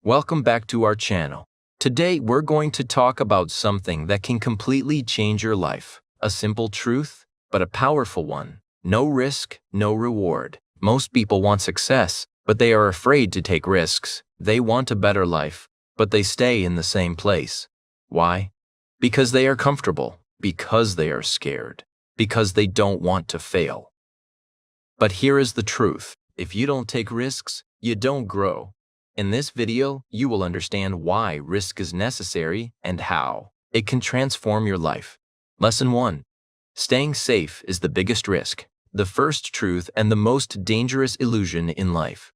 Welcome back to our channel. Today we're going to talk about something that can completely change your life. A simple truth, but a powerful one. No risk, no reward. Most people want success, but they are afraid to take risks. They want a better life, but they stay in the same place. Why? Because they are comfortable, because they are scared, because they don't want to fail. But here is the truth. If you don't take risks, you don't grow. In this video, you will understand why risk is necessary and how it can transform your life. Lesson 1. Staying safe is the biggest risk, the first truth and the most dangerous illusion in life.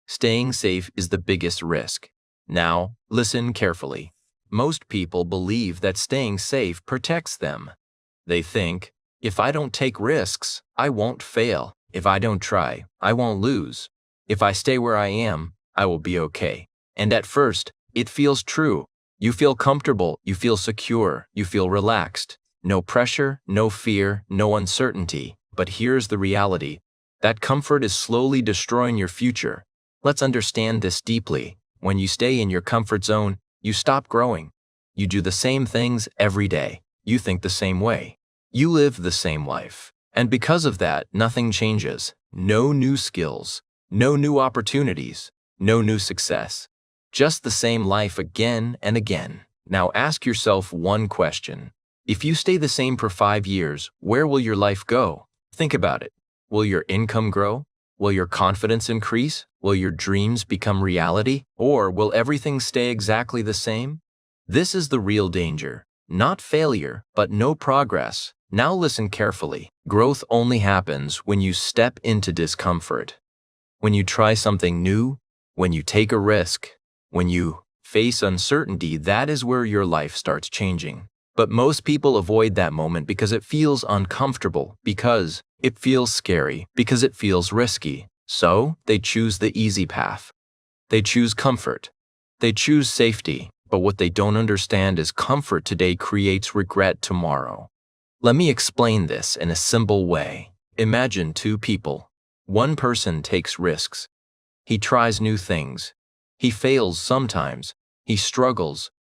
Staying safe is the biggest risk. Now, listen carefully. Most people believe that staying safe protects them. They think, if I don't take risks, I won't fail. If I don't try, I won't lose. If I stay where I am, I will be okay. And at first, it feels true. You feel comfortable, you feel secure, you feel relaxed. No pressure, no fear, no uncertainty. But here's the reality. That comfort is slowly destroying your future. Let's understand this deeply. When you stay in your comfort zone, you stop growing. You do the same things every day. You think the same way. You live the same life. And because of that, nothing changes. No new skills, no new opportunities, no new success. Just the same life again and again. Now ask yourself one question. If you stay the same for 5 years, where will your life go? Think about it. Will your income grow? Will your confidence increase? Will your dreams become reality? Or will everything stay exactly the same? This is the real danger. Not failure, but no progress. Now listen carefully. Growth only happens when you step into discomfort. When you try something new, when you take a risk, when you face uncertainty, that is where your life starts changing. But most people avoid that moment because it feels uncomfortable, because it feels scary, because it feels risky. So they choose the easy path. They choose comfort. They choose safety. But what they don't understand is comfort today creates regret tomorrow. Let me explain this in a simple way. Imagine two people. One person takes risks. He tries new things. He fails sometimes. He struggles.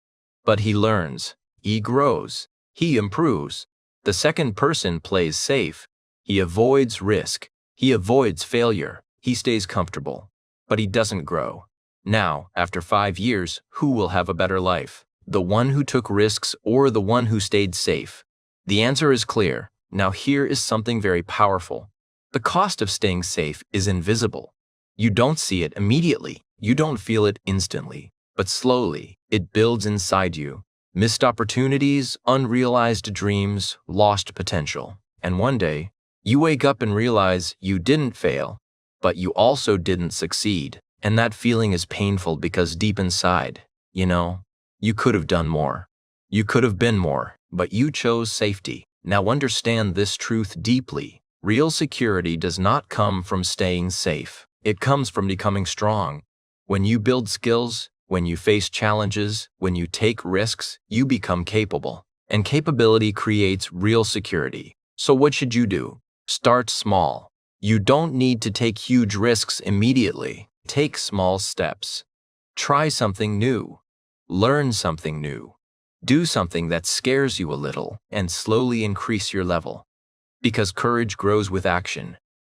But he learns. He grows. He improves. The second person plays safe. He avoids risk. He avoids failure. He stays comfortable. But he doesn't grow. Now, after 5 years, who will have a better life? The one who took risks or the one who stayed safe? The answer is clear. Now here is something very powerful. The cost of staying safe is invisible. You don't see it immediately. You don't feel it instantly. But slowly, it builds inside you. Missed opportunities, unrealized dreams, lost potential. And one day, you wake up and realize you didn't fail, but you also didn't succeed. And that feeling is painful because deep inside, you could have done more. You could have been more, but you chose safety. Now understand this truth deeply. Real security does not come from staying safe. It comes from becoming strong. When you build skills, when you face challenges, when you take risks, you become capable. And capability creates real security. So what should you do? Start small. You don't need to take huge risks immediately. Take small steps. Try something new. Learn something new. Do something that scares you a little and slowly increase your level. Because courage grows with action.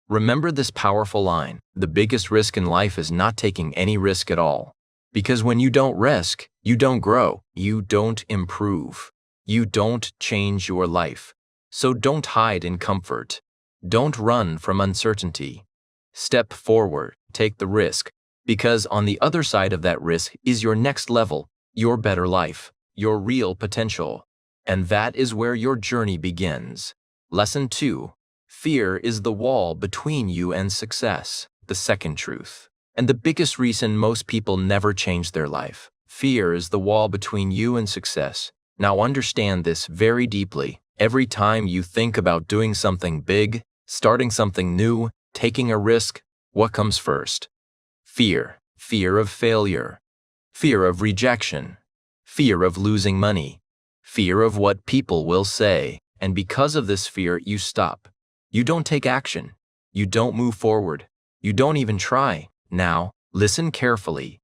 Remember this powerful line. The biggest risk in life is not taking any risk at all. Because when you don't risk, you don't grow. You don't improve. You don't change your life. So don't hide in comfort. Don't run from uncertainty. Step forward. Take the risk. Because on the other side of that risk is your next level, your better life, your real potential. And that is where your journey begins. Lesson 2. Fear is the wall between you and success. The second truth. And the biggest reason most people never change their life. Fear is the wall between you and success. Now understand this very deeply. Every time you think about doing something big, starting something new, taking a risk, what comes first? Fear. Fear of failure. Fear of rejection. Fear of losing money. Fear of what people will say. And because of this fear, you stop. You don't take action. You don't move forward. You don't even try. Now, listen carefully.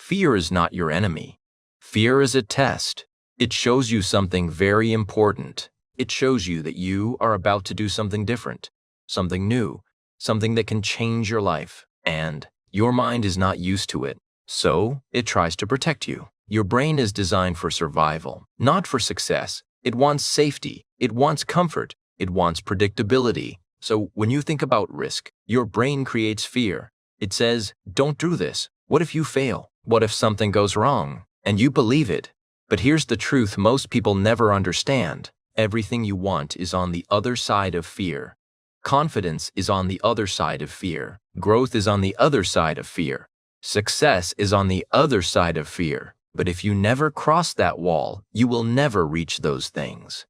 Fear is not your enemy. Fear is a test. It shows you something very important. It shows you that you are about to do something different, something new, something that can change your life, and your mind is not used to it, so it tries to protect you. Your brain is designed for survival, not for success. It wants safety, it wants comfort, it wants predictability. So when you think about risk, your brain creates fear. It says, don't do this. What if you fail? What if something goes wrong? And you believe it. But here's the truth most people never understand. Everything you want is on the other side of fear. Confidence is on the other side of fear. Growth is on the other side of fear. Success is on the other side of fear. But if you never cross that wall, you will never reach those things.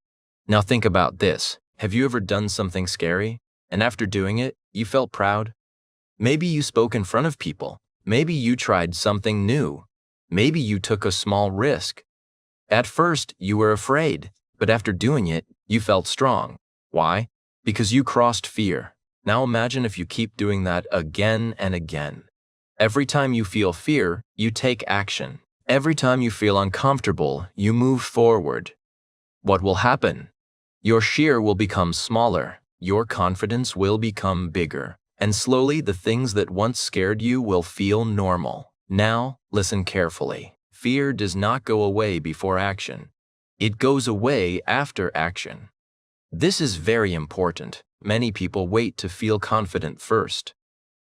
Now think about this. Have you ever done something scary? And after doing it, you felt proud? Maybe you spoke in front of people. Maybe you tried something new. Maybe you took a small risk. At first, you were afraid, but after doing it, you felt strong. Why? Because you crossed fear. Now imagine if you keep doing that again and again. Every time you feel fear, you take action. Every time you feel uncomfortable, you move forward. What will happen? Your fear will become smaller. Your confidence will become bigger. And slowly, the things that once scared you will feel normal. Now, listen carefully. Fear does not go away before action. It goes away after action. This is very important. Many people wait to feel confident first.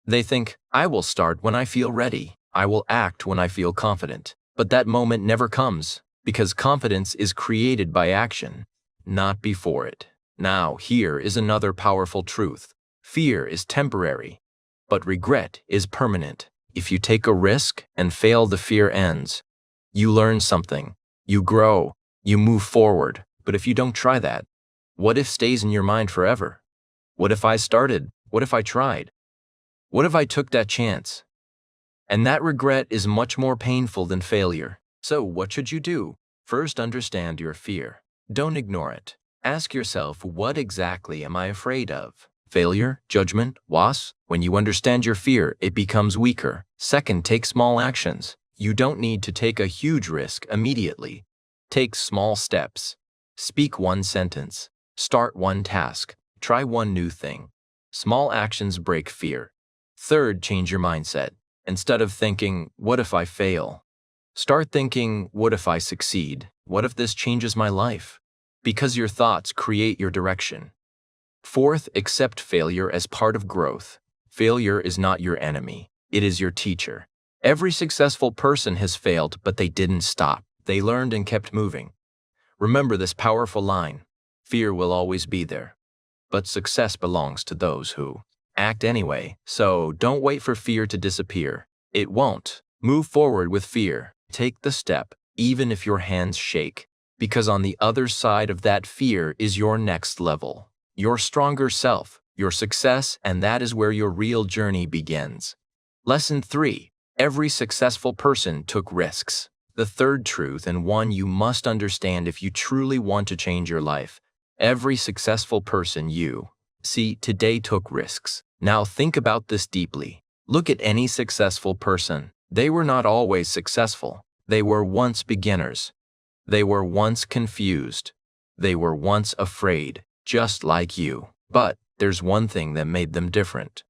They think, I will start when I feel ready. I will act when I feel confident. But that moment never comes, because confidence is created by action, not before it. Now, here is another powerful truth. Fear is temporary, but regret is permanent. If you take a risk and fail, the fear ends. You learn something, you grow, you move forward. But if you don't try that, what if stays in your mind forever? What if I started? What if I tried? What if I took that chance? And that regret is much more painful than failure. So what should you do? First, understand your fear. Don't ignore it. Ask yourself, what exactly am I afraid of? Failure, judgment, loss? When you understand your fear, it becomes weaker. Second, take small actions. You don't need to take a huge risk immediately. Take small steps. Speak one sentence. Start one task. Try one new thing. Small actions break fear. Third, change your mindset. Instead of thinking, what if I fail? Start thinking, what if I succeed? What if this changes my life? Because your thoughts create your direction. Fourth, accept failure as part of growth. Failure is not your enemy. It is your teacher. Every successful person has failed, but they didn't stop. They learned and kept moving. Remember this powerful line. Fear will always be there, but success belongs to those who act anyway. So don't wait for fear to disappear. It won't. Move forward with fear. Take the step, even if your hands shake, because on the other side of that fear is your next level, your stronger self, your success, and that is where your real journey begins. Lesson 3. Every successful person took risks. The third truth, and one you must understand if you truly want to change your life. Every successful person you see today took risks. Now think about this deeply. Look at any successful person. They were not always successful. They were once beginners. They were once confused. They were once afraid, just like you. But there's one thing that made them different.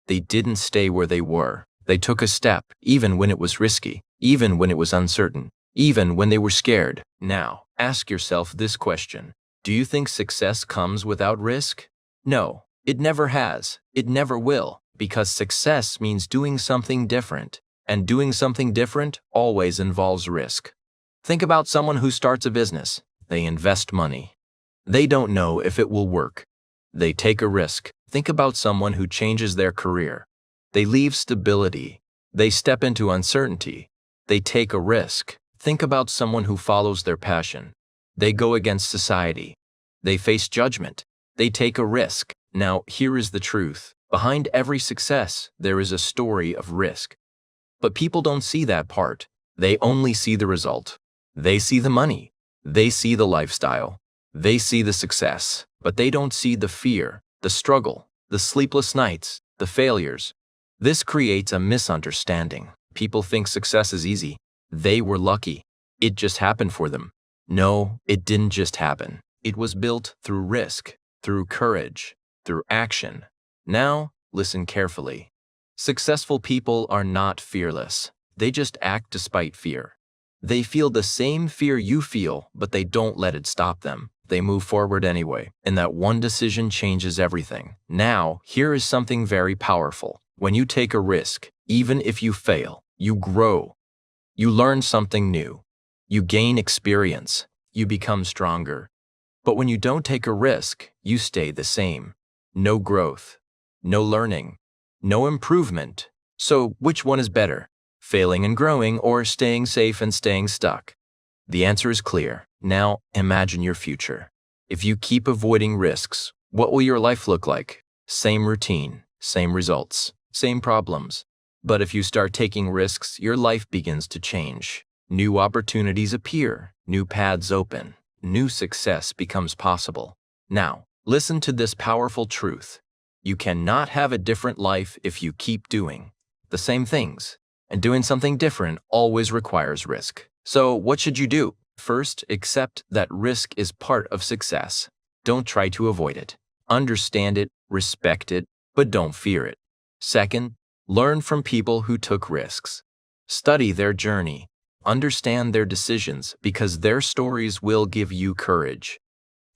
They didn't stay where they were. They took a step, even when it was risky, even when it was uncertain, even when they were scared. Now, ask yourself this question. Do you think success comes without risk? No, it never has. It never will, because success means doing something different, and doing something different always involves risk. Think about someone who starts a business. They invest money. They don't know if it will work. They take a risk. Think about someone who changes their career. They leave stability. They step into uncertainty. They take a risk. Think about someone who follows their passion. They go against society. They face judgment. They take a risk. Now, here is the truth. Behind every success, there is a story of risk. But people don't see that part. They only see the result. They see the money. They see the lifestyle. They see the success. But they don't see the fear, the struggle, the sleepless nights, the failures. This creates a misunderstanding. People think success is easy. They were lucky. It just happened for them. No, it didn't just happen. It was built through risk, through courage, through action. Now, listen carefully. Successful people are not fearless. They just act despite fear. They feel the same fear you feel, but they don't let it stop them. They move forward anyway, and that one decision changes everything. Now, here is something very powerful. When you take a risk, even if you fail, you grow. You learn something new. You gain experience. You become stronger. But when you don't take a risk, you stay the same. No growth, no learning, no improvement. So which one is better? Failing and growing, or staying safe and staying stuck? The answer is clear. Now imagine your future. If you keep avoiding risks, what will your life look like? Same routine, same results, same problems. But if you start taking risks, your life begins to change. New opportunities appear, new paths open, new success becomes possible. Now, listen to this powerful truth. You cannot have a different life if you keep doing the same things. And doing something different always requires risk. So what should you do? First, accept that risk is part of success. Don't try to avoid it. Understand it, respect it, but don't fear it. Second, learn from people who took risks. Study their journey. Understand their decisions, because their stories will give you courage.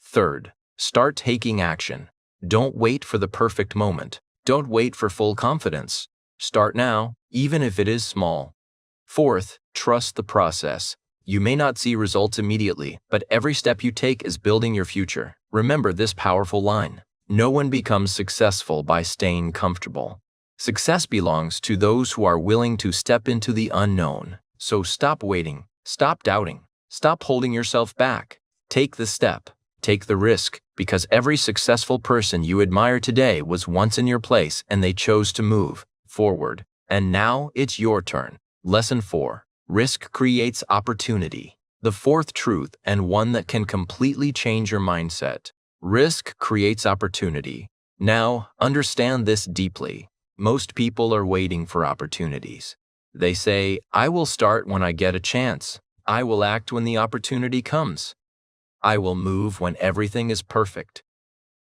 Third, start taking action. Don't wait for the perfect moment. Don't wait for full confidence. Start now, even if it is small. Fourth, trust the process. You may not see results immediately, but every step you take is building your future. Remember this powerful line. No one becomes successful by staying comfortable. Success belongs to those who are willing to step into the unknown. So stop waiting, stop doubting, stop holding yourself back. Take the step, take the risk, because every successful person you admire today was once in your place and they chose to move forward. And now it's your turn. Lesson 4. Risk creates opportunity. The fourth truth, and one that can completely change your mindset. Risk creates opportunity. Now, understand this deeply. Most people are waiting for opportunities. They say, I will start when I get a chance. I will act when the opportunity comes. I will move when everything is perfect.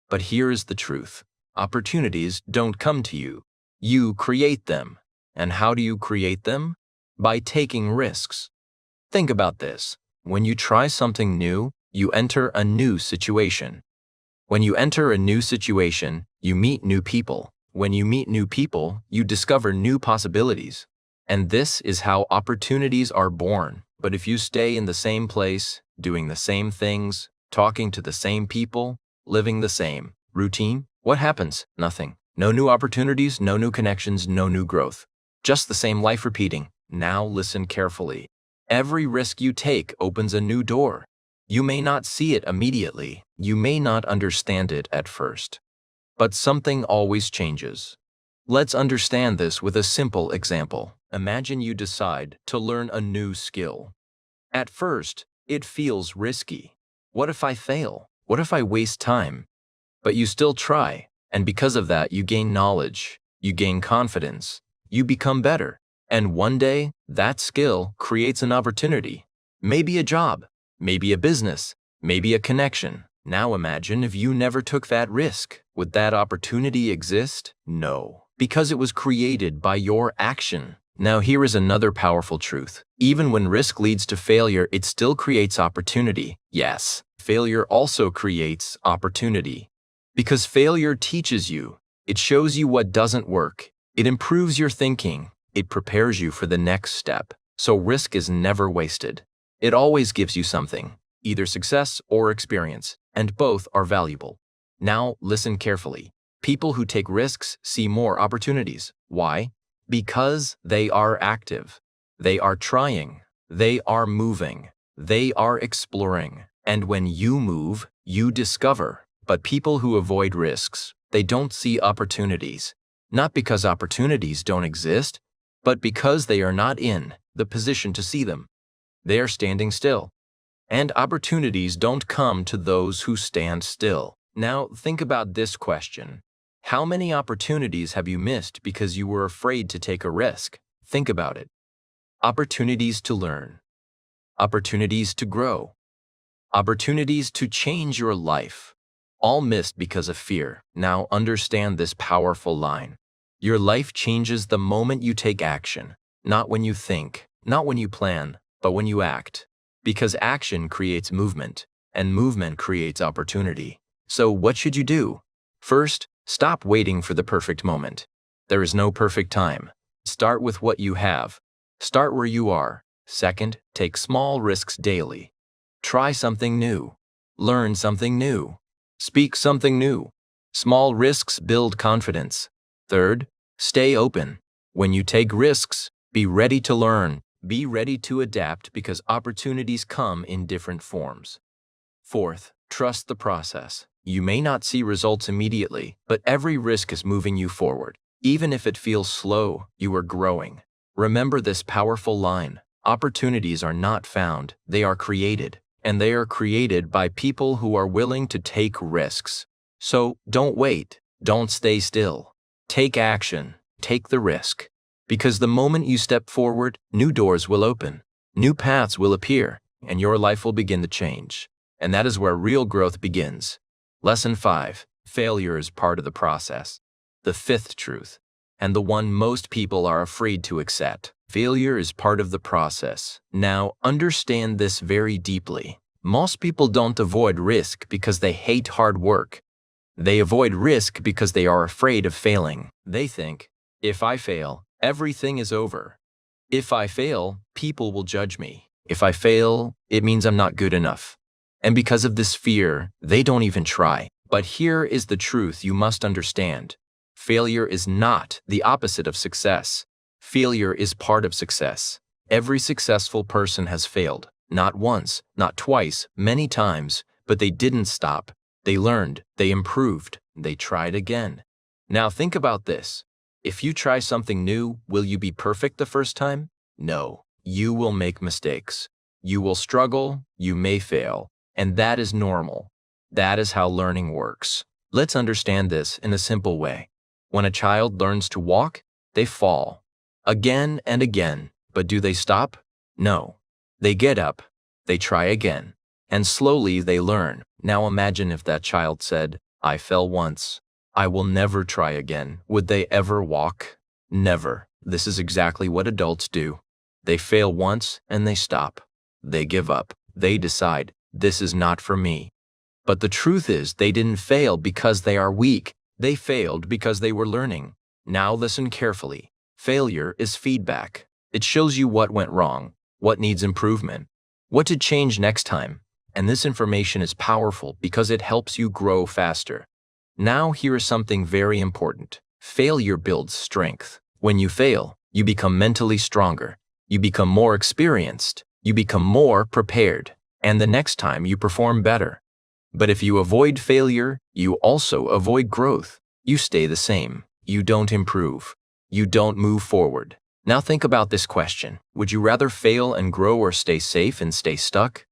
But here is the truth. Opportunities don't come to you. You create them. And how do you create them? By taking risks. Think about this. When you try something new, you enter a new situation. When you enter a new situation, you meet new people. When you meet new people, you discover new possibilities. And this is how opportunities are born. But if you stay in the same place, doing the same things, talking to the same people, living the same routine, what happens? Nothing. No new opportunities, no new connections, no new growth. Just the same life repeating. Now listen carefully. Every risk you take opens a new door. You may not see it immediately. You may not understand it at first. But something always changes. Let's understand this with a simple example. Imagine you decide to learn a new skill. At first, it feels risky. What if I fail? What if I waste time? But you still try, and because of that, you gain knowledge, you gain confidence, you become better. And one day, that skill creates an opportunity. Maybe a job, maybe a business, maybe a connection. Now imagine if you never took that risk. Would that opportunity exist? No, because it was created by your action. Now here is another powerful truth. Even when risk leads to failure, it still creates opportunity. Yes, failure also creates opportunity. Because failure teaches you. It shows you what doesn't work. It improves your thinking. It prepares you for the next step. So risk is never wasted. It always gives you something, either success or experience, and both are valuable. Now listen carefully. People who take risks see more opportunities. Why? Because they are active. They are trying. They are moving. They are exploring. And when you move, you discover. But people who avoid risks, they don't see opportunities. Not because opportunities don't exist, but because they are not in the position to see them. They are standing still. And opportunities don't come to those who stand still. Now think about this question. How many opportunities have you missed because you were afraid to take a risk? Think about it. Opportunities to learn, opportunities to grow, opportunities to change your life, all missed because of fear. Now understand this powerful line. Your life changes the moment you take action, not when you think, not when you plan, but when you act. Because action creates movement, and movement creates opportunity. So what should you do? First, stop waiting for the perfect moment. There is no perfect time. Start with what you have. Start where you are. Second, take small risks daily. Try something new. Learn something new. Speak something new. Small risks build confidence. Third, stay open. When you take risks, be ready to learn. Be ready to adapt because opportunities come in different forms. Fourth, trust the process. You may not see results immediately, but every risk is moving you forward. Even if it feels slow, you are growing. Remember this powerful line. Opportunities are not found, they are created. And they are created by people who are willing to take risks. So don't wait, don't stay still. Take action, take the risk. Because the moment you step forward, new doors will open, new paths will appear, and your life will begin to change. And that is where real growth begins. Lesson 5. Failure is part of the process. The fifth truth, and the one most people are afraid to accept. Failure is part of the process. Now, understand this very deeply. Most people don't avoid risk because they hate hard work. They avoid risk because they are afraid of failing. They think, if I fail, everything is over. If I fail, people will judge me. If I fail, it means I'm not good enough. And because of this fear, they don't even try. But here is the truth you must understand. Failure is not the opposite of success. Failure is part of success. Every successful person has failed. Not once, not twice, many times, but they didn't stop. They learned, they improved, they tried again. Now think about this. If you try something new, will you be perfect the first time? No. You will make mistakes. You will struggle, you may fail, and that is normal. That is how learning works. Let's understand this in a simple way. When a child learns to walk, they fall. Again and again, but do they stop? No. They get up, they try again, and slowly they learn. Now imagine if that child said, I fell once, I will never try again. Would they ever walk? Never. This is exactly what adults do. They fail once and they stop. They give up. They decide, this is not for me. But the truth is, they didn't fail because they are weak. They failed because they were learning. Now listen carefully. Failure is feedback. It shows you what went wrong, what needs improvement, what to change next time. And this information is powerful because it helps you grow faster. Now here is something very important. Failure builds strength. When you fail, you become mentally stronger. You become more experienced. You become more prepared. And the next time you perform better. But if you avoid failure, you also avoid growth. You stay the same. You don't improve. You don't move forward. Now think about this question. Would you rather fail and grow or stay safe and stay stuck?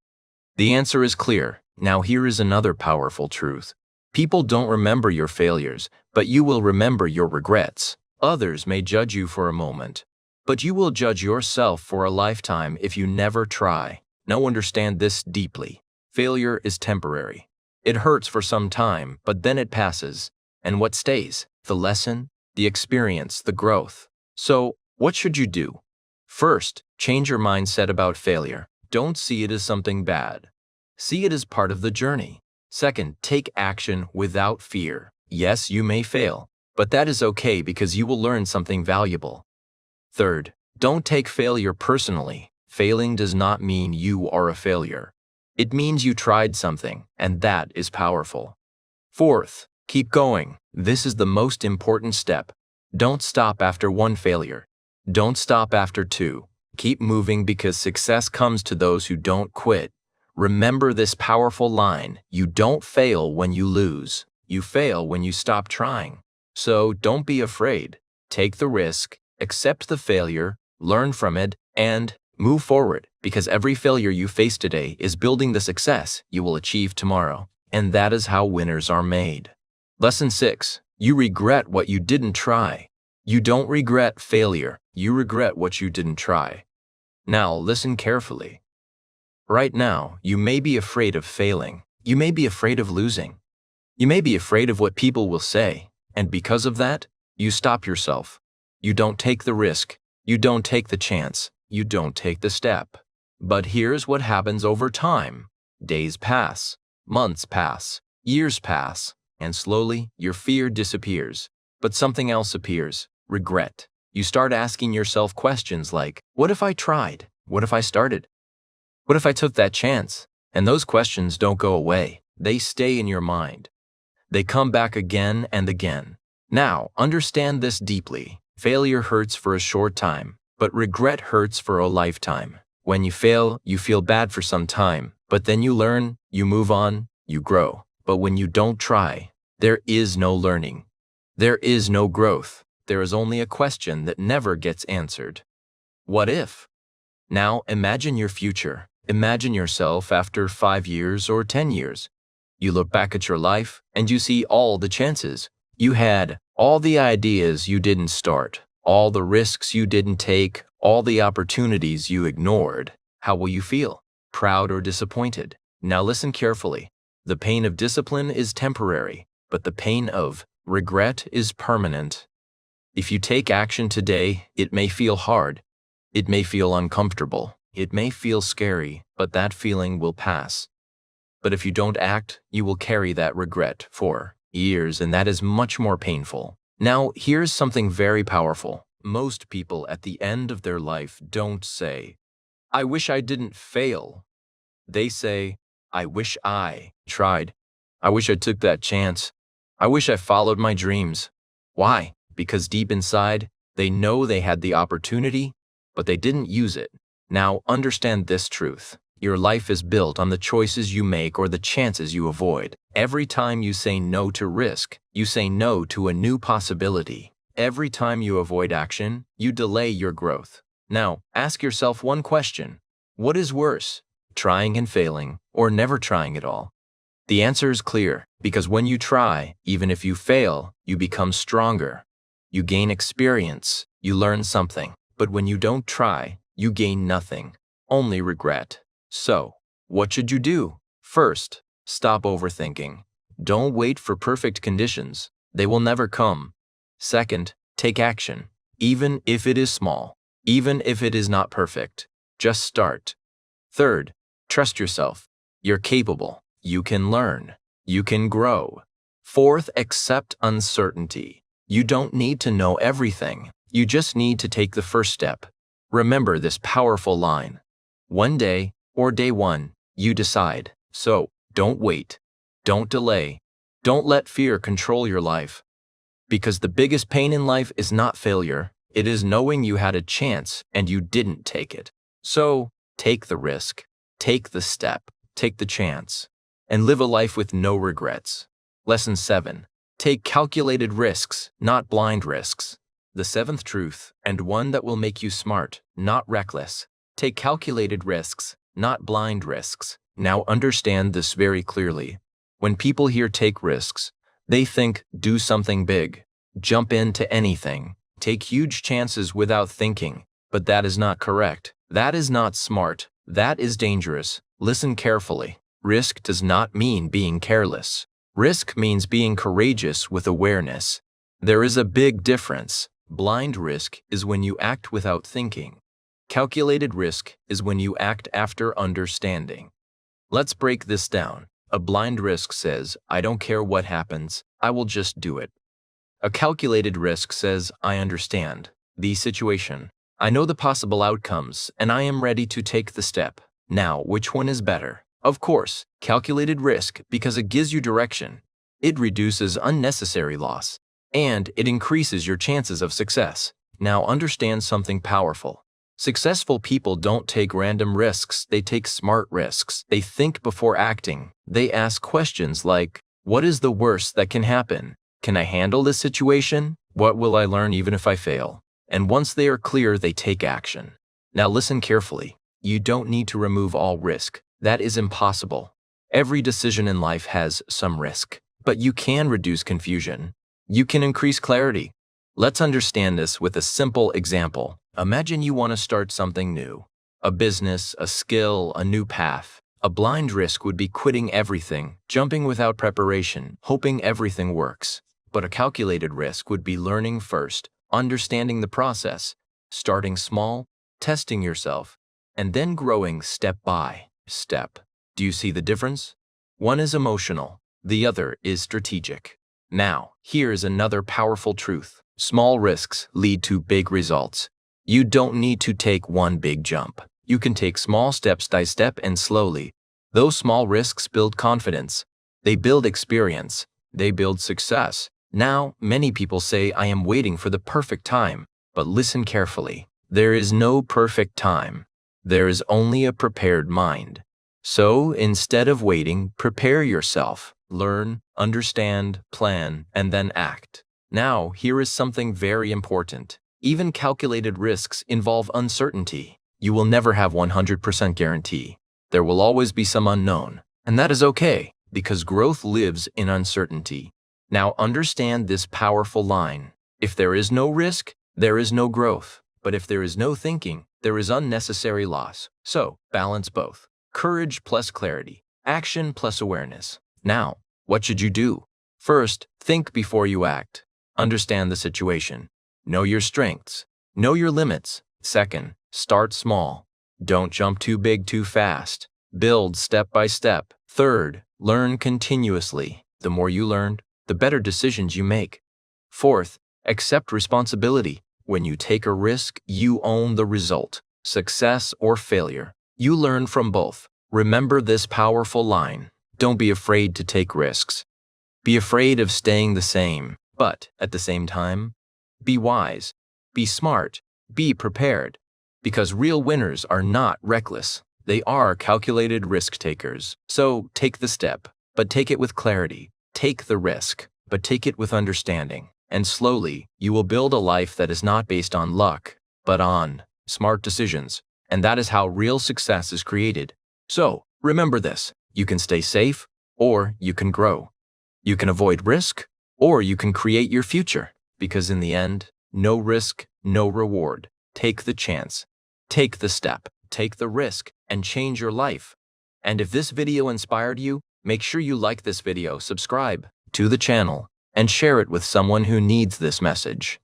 The answer is clear. Now here is another powerful truth. People don't remember your failures, but you will remember your regrets. Others may judge you for a moment, but you will judge yourself for a lifetime if you never try. Now understand this deeply. Failure is temporary. It hurts for some time, but then it passes. And what stays? The lesson, the experience, the growth. So, what should you do? First, change your mindset about failure. Don't see it as something bad. See it as part of the journey. Second, take action without fear. Yes, you may fail, but that is okay because you will learn something valuable. Third, don't take failure personally. Failing does not mean you are a failure. It means you tried something, and that is powerful. Fourth, keep going. This is the most important step. Don't stop after one failure. Don't stop after two. Keep moving because success comes to those who don't quit. Remember this powerful line. You don't fail when you lose. You fail when you stop trying. So don't be afraid. Take the risk, accept the failure, learn from it, and move forward because every failure you face today is building the success you will achieve tomorrow. And that is how winners are made. Lesson 6. You regret what you didn't try. You don't regret failure. You regret what you didn't try. Now listen carefully. Right now, you may be afraid of failing. You may be afraid of losing. You may be afraid of what people will say, and because of that, you stop yourself. You don't take the risk. You don't take the chance. You don't take the step. But here's what happens over time. Days pass, months pass, years pass, and slowly your fear disappears. But something else appears: regret. You start asking yourself questions like, what if I tried? What if I started? What if I took that chance? And those questions don't go away. They stay in your mind. They come back again and again. Now, understand this deeply. Failure hurts for a short time, but regret hurts for a lifetime. When you fail, you feel bad for some time, but then you learn, you move on, you grow. But when you don't try, there is no learning. There is no growth. There is only a question that never gets answered. What if? Now imagine your future. Imagine yourself after 5 years or 10 years. You look back at your life and you see all the chances you had, all the ideas you didn't start, all the risks you didn't take, all the opportunities you ignored. How will you feel? Proud or disappointed? Now listen carefully. The pain of discipline is temporary, but the pain of regret is permanent. If you take action today, it may feel hard. It may feel uncomfortable. It may feel scary, but that feeling will pass. But if you don't act, you will carry that regret for years, and that is much more painful. Now, here's something very powerful. Most people at the end of their life don't say, I wish I didn't fail. They say, I wish I tried. I wish I took that chance. I wish I followed my dreams. Why? Because deep inside, they know they had the opportunity, but they didn't use it. Now, understand this truth. Your life is built on the choices you make or the chances you avoid. Every time you say no to risk, you say no to a new possibility. Every time you avoid action, you delay your growth. Now, ask yourself one question. What is worse, trying and failing, or never trying at all? The answer is clear, because when you try, even if you fail, you become stronger. You gain experience, you learn something. But when you don't try, you gain nothing, only regret. So, what should you do? First, stop overthinking. Don't wait for perfect conditions. They will never come. Second, take action, even if it is small, even if it is not perfect. Just start. Third, trust yourself. You're capable. You can learn. You can grow. Fourth, accept uncertainty. You don't need to know everything. You just need to take the first step. Remember this powerful line. One day, or day one, you decide. So, don't wait. Don't delay. Don't let fear control your life. Because the biggest pain in life is not failure. It is knowing you had a chance and you didn't take it. So, take the risk. Take the step. Take the chance. And live a life with no regrets. Lesson 7. Take calculated risks, not blind risks. The seventh truth, and one that will make you smart, not reckless. Take calculated risks, not blind risks. Now understand this very clearly. When people hear take risks, they think do something big, jump into anything, take huge chances without thinking. But that is not correct. That is not smart. That is dangerous. Listen carefully. Risk does not mean being careless. Risk means being courageous with awareness. There is a big difference. Blind risk is when you act without thinking. Calculated risk is when you act after understanding. Let's break this down. A blind risk says, I don't care what happens, I will just do it. A calculated risk says, I understand the situation. I know the possible outcomes, and I am ready to take the step. Now, which one is better? Of course, calculated risk, because it gives you direction. It reduces unnecessary loss, and it increases your chances of success. Now understand something powerful. Successful people don't take random risks, they take smart risks. They think before acting. They ask questions like, what is the worst that can happen? Can I handle this situation? What will I learn even if I fail? And once they are clear, they take action. Now listen carefully. You don't need to remove all risk. That is impossible. Every decision in life has some risk, but you can reduce confusion. You can increase clarity. Let's understand this with a simple example. Imagine you want to start something new. A business, a skill, a new path. A blind risk would be quitting everything, jumping without preparation, hoping everything works. But a calculated risk would be learning first, understanding the process, starting small, testing yourself, and then growing step by step. Do you see the difference? One is emotional, the other is strategic. Now, here is another powerful truth. Small risks lead to big results. You don't need to take one big jump. You can take small steps by step and slowly. Those small risks build confidence. They build experience. They build success. Now, many people say I am waiting for the perfect time, but listen carefully. There is no perfect time. There is only a prepared mind. So, instead of waiting, prepare yourself. Learn, understand, plan, and then act. Now, here is something very important. Even calculated risks involve uncertainty. You will never have 100% guarantee. There will always be some unknown. And that is okay, because growth lives in uncertainty. Now understand this powerful line. If there is no risk, there is no growth. But if there is no thinking, there is unnecessary loss. So, balance both. Courage plus clarity. Action plus awareness. Now, what should you do? First, think before you act. Understand the situation. Know your strengths. Know your limits. Second, start small. Don't jump too big too fast. Build step by step. Third, learn continuously. The more you learn, the better decisions you make. Fourth, accept responsibility. When you take a risk, you own the result. Success or failure. You learn from both. Remember this powerful line. Don't be afraid to take risks. Be afraid of staying the same. But, at the same time, be wise. Be smart. Be prepared. Because real winners are not reckless. They are calculated risk takers. So, take the step, but take it with clarity. Take the risk, but take it with understanding. And slowly, you will build a life that is not based on luck, but on smart decisions. And that is how real success is created. So, remember this. You can stay safe, or you can grow. You can avoid risk, or you can create your future. Because in the end, no risk, no reward. Take the chance. Take the step. Take the risk, and change your life. And if this video inspired you, make sure you like this video, subscribe to the channel, and share it with someone who needs this message.